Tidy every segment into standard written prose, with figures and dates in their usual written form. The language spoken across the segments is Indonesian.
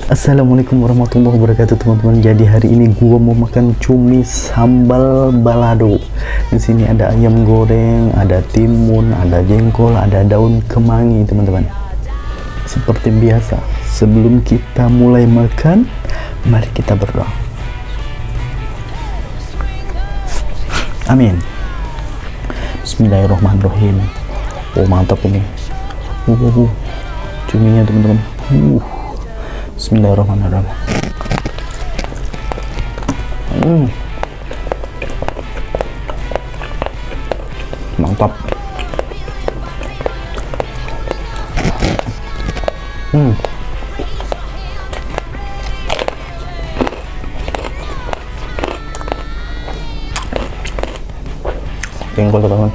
Assalamualaikum warahmatullahi wabarakatuh teman-teman. Jadi hari ini gua mau makan cumi sambal balado. Di sini ada ayam goreng, ada timun, ada jengkol, ada daun kemangi teman-teman. Seperti biasa, sebelum kita mulai makan, mari kita berdoa. Amin. Bismillahirrahmanirrahim. Oh mantap ini. Cuminya teman-teman. Bismillahirrahmanirrahim. Mantap. Jengkol teman-teman.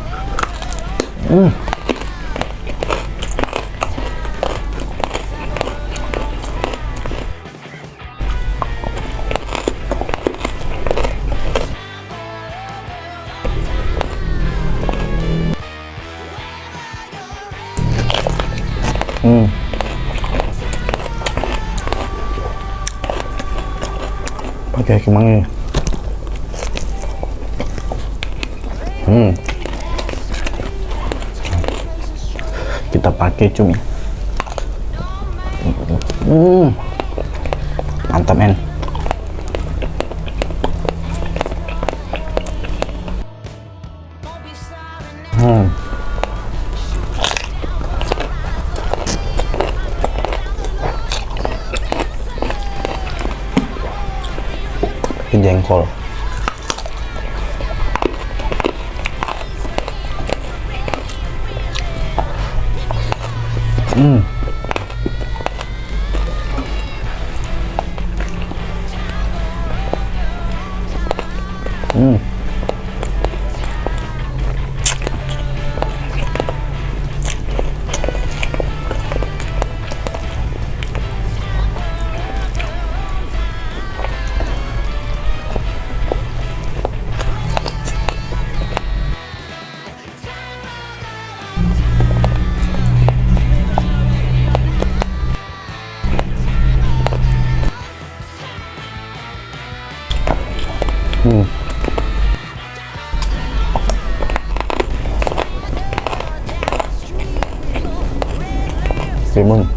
Pakai kemangi. Kita pakai cumi. Mantap men. Jengkol. Timun.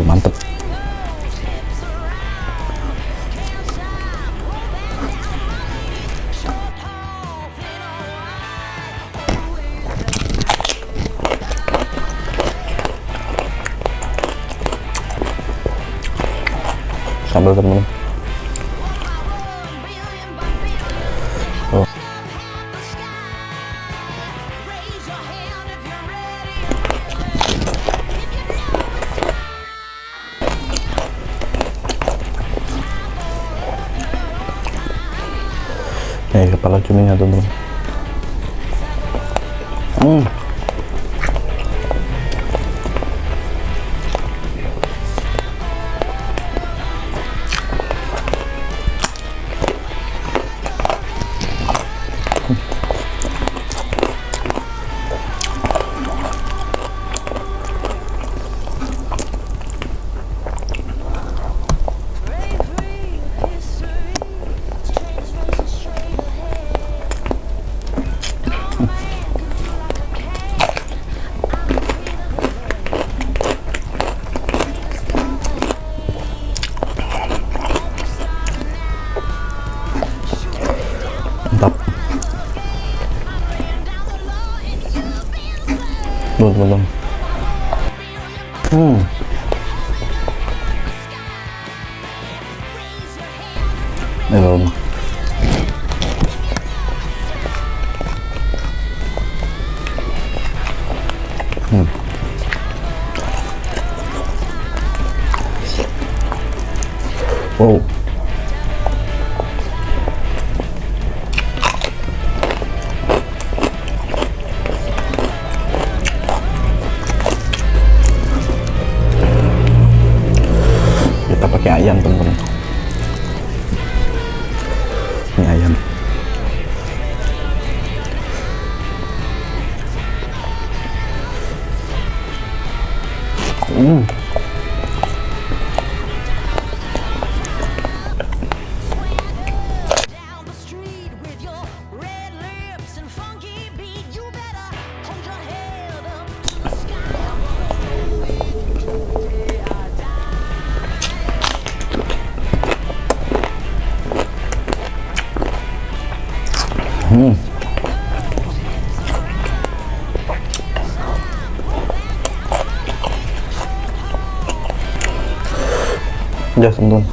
Mantep. Sambal temen. Kepala cuminya teman-teman. Mantap. Belum. Belum. Wow. Down the street with your red lips and funky beat, you better hold your head up to the sky. Udah teman-teman.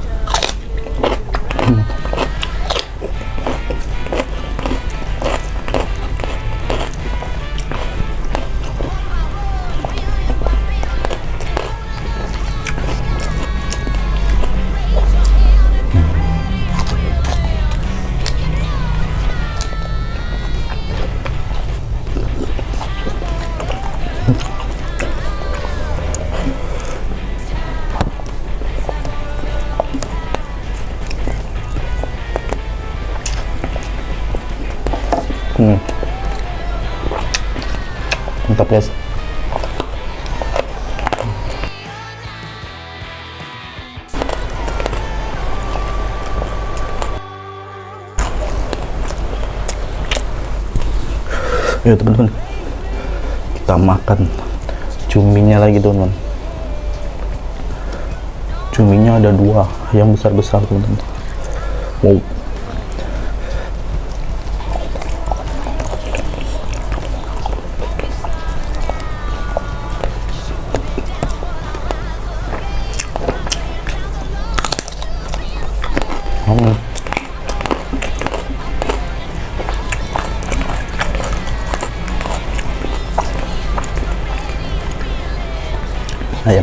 Mantap guys. Ayo teman-teman, kita makan cuminya lagi teman-teman. Cuminya ada 2 yang besar-besar teman-teman. Wow. Ayam.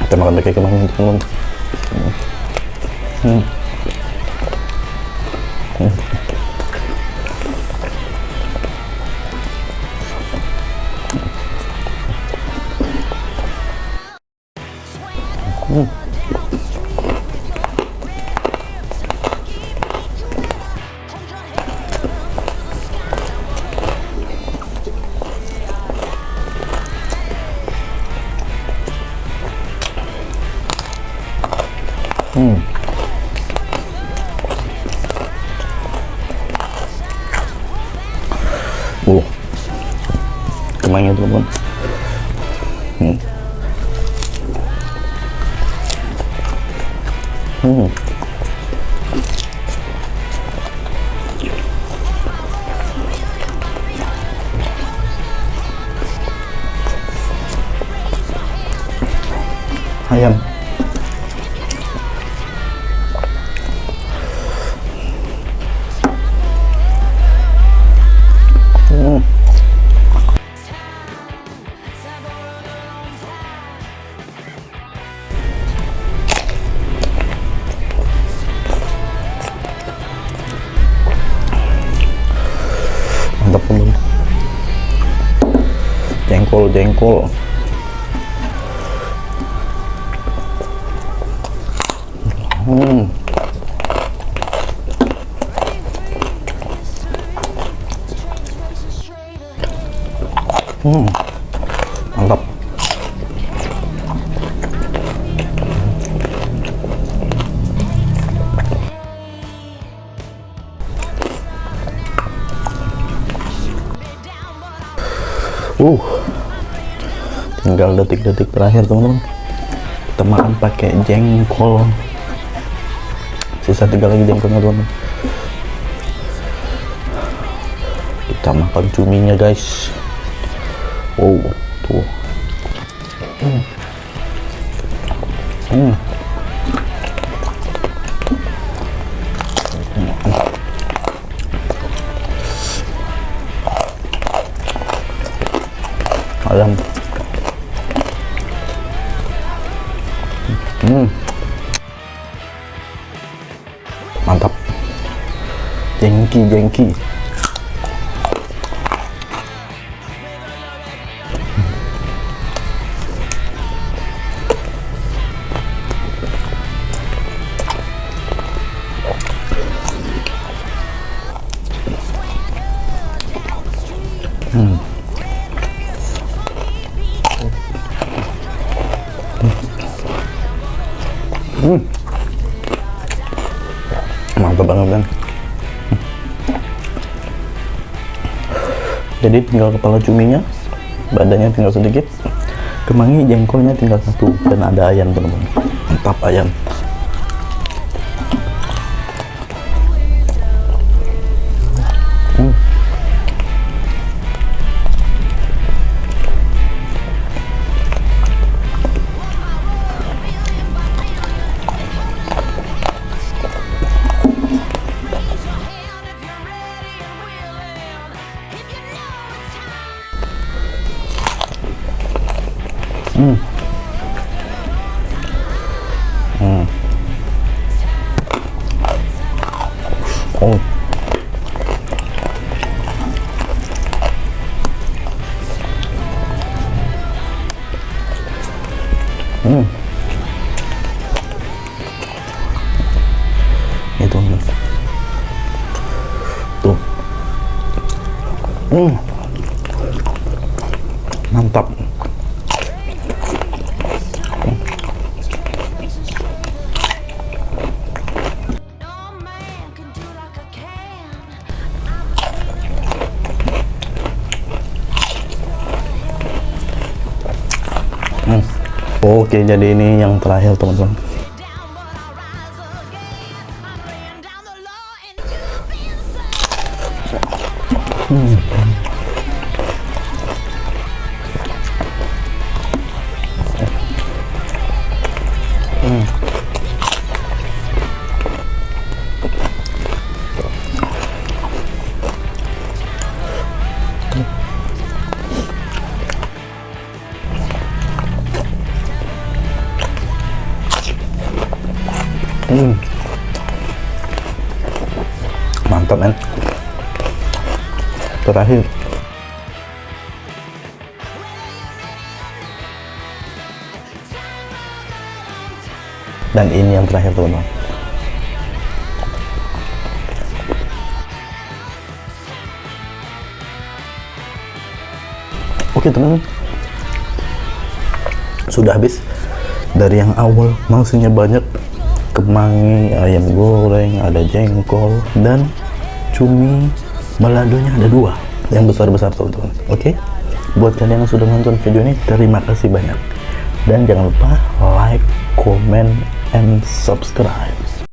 Kita makan pakai kemana teman-teman. Kemangnya teman-teman. Ayam. Mantap teman. Jengkol. Mantap. Tinggal detik-detik terakhir teman-teman. Kita makan pakai jengkol. Sisa 3 lagi jengkolnya teman-teman. Kita makan cuminya guys. Wow, tuh. Ayam. jengki. Mantap banget kan. Jadi tinggal kepala cuminya, badannya tinggal sedikit, kemangi jengkolnya tinggal satu, dan ada ayam teman-teman. Mantap ayam. Oh. Itu tuh. Mantap. Oke, jadi ini yang terakhir teman-teman. Mantap men. Terakhir. Dan ini yang terakhir teman-teman. Oke teman-teman, sudah habis. Dari yang awal maksudnya banyak, kemangi, ayam goreng, ada jengkol, dan cumi baladonya ada 2 yang besar-besar teman-teman. Oke, buat kalian yang sudah nonton video ini, terima kasih banyak, dan jangan lupa like, comment, and subscribe.